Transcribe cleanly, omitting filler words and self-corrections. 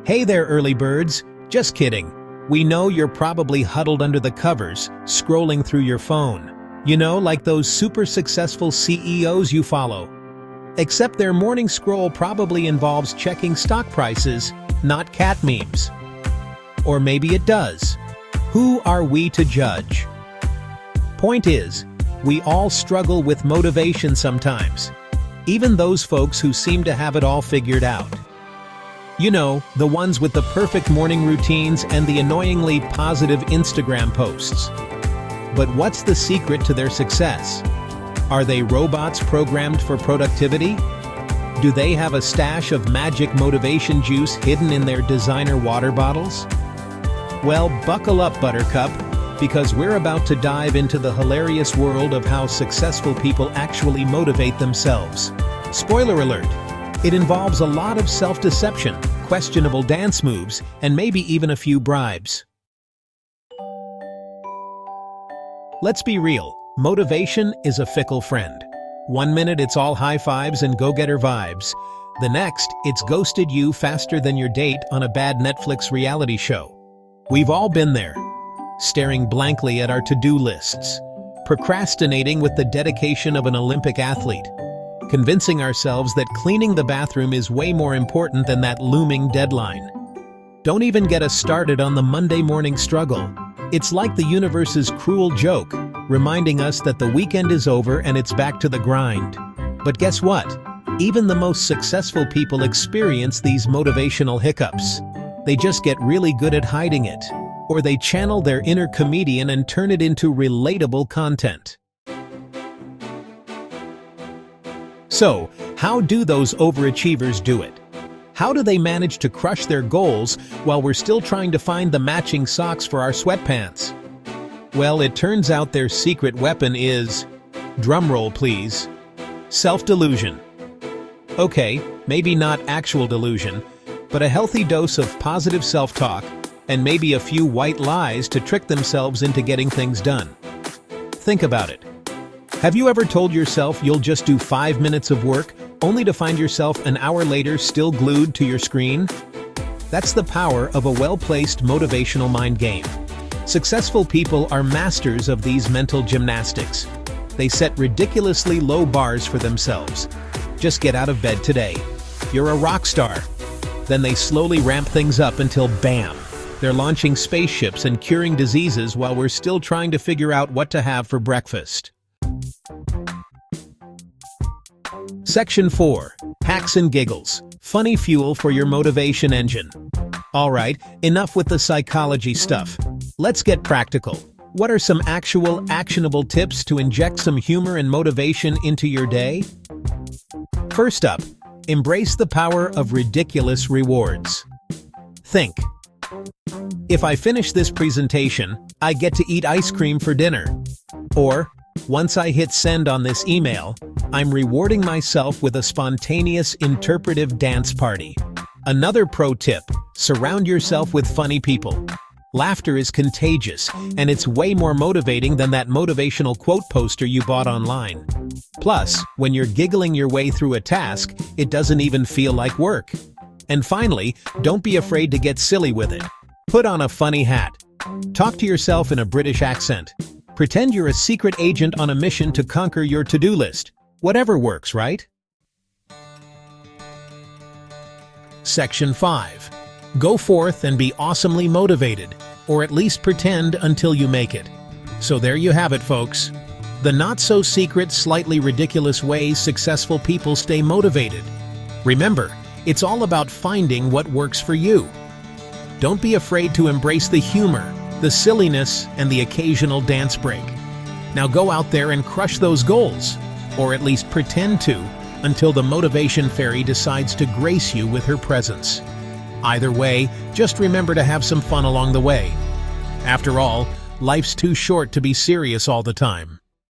Hey there, early birds. Just kidding. We know you're probably huddled under the covers, scrolling through your phone. You know, like those super successful CEOs you follow. Except their morning scroll probably involves checking stock prices, not cat memes. Or maybe it does. Who are we to judge? Point is, we all struggle with motivation sometimes. Even those folks who seem to have it all figured out. You know, the ones with the perfect morning routines and the annoyingly positive Instagram posts. But what's the secret to their success? Are they robots programmed for productivity? Do they have a stash of magic motivation juice hidden in their designer water bottles? Well, buckle up, Buttercup, because we're about to dive into the hilarious world of how successful people actually motivate themselves. Spoiler alert! It involves a lot of self-deception, questionable dance moves, and maybe even a few bribes. Let's be real, motivation is a fickle friend. One minute it's all high fives and go-getter vibes. The next, it's ghosted you faster than your date on a bad Netflix reality show. We've all been there, staring blankly at our to-do lists, procrastinating with the dedication of an Olympic athlete, convincing ourselves that cleaning the bathroom is way more important than that looming deadline. Don't even get us started on the Monday morning struggle. It's like the universe's cruel joke, reminding us that the weekend is over and it's back to the grind. But guess what? Even the most successful people experience these motivational hiccups. They just get really good at hiding it, or they channel their inner comedian and turn it into relatable content. So, how do those overachievers do it? How do they manage to crush their goals while we're still trying to find the matching socks for our sweatpants? Well, it turns out their secret weapon is, drumroll please, self-delusion. Okay, maybe not actual delusion, but a healthy dose of positive self-talk and maybe a few white lies to trick themselves into getting things done. Think about it. Have you ever told yourself you'll just do 5 minutes of work, only to find yourself an hour later still glued to your screen? That's the power of a well-placed motivational mind game. Successful people are masters of these mental gymnastics. They set ridiculously low bars for themselves. Just get out of bed today. You're a rock star. Then they slowly ramp things up until bam! They're launching spaceships and curing diseases while we're still trying to figure out what to have for breakfast. Section 4. Hacks and Giggles. Funny fuel for your motivation engine. Alright, enough with the psychology stuff. Let's get practical. What are some actual, actionable tips to inject some humor and motivation into your day? First up, embrace the power of ridiculous rewards. Think. If I finish this presentation, I get to eat ice cream for dinner. Or, once I hit send on this email, I'm rewarding myself with a spontaneous interpretive dance party. Another pro tip, surround yourself with funny people. Laughter is contagious, and it's way more motivating than that motivational quote poster you bought online. Plus, when you're giggling your way through a task, it doesn't even feel like work. And finally, don't be afraid to get silly with it. Put on a funny hat. Talk to yourself in a British accent. Pretend you're a secret agent on a mission to conquer your to-do list. Whatever works, right? Section 5. Go forth and be awesomely motivated, or at least pretend until you make it. So there you have it, folks. The not-so-secret, slightly ridiculous ways successful people stay motivated. Remember, it's all about finding what works for you. Don't be afraid to embrace the humor, the silliness, and the occasional dance break. Now go out there and crush those goals, or at least pretend to, until the motivation fairy decides to grace you with her presence. Either way, just remember to have some fun along the way. After all, life's too short to be serious all the time.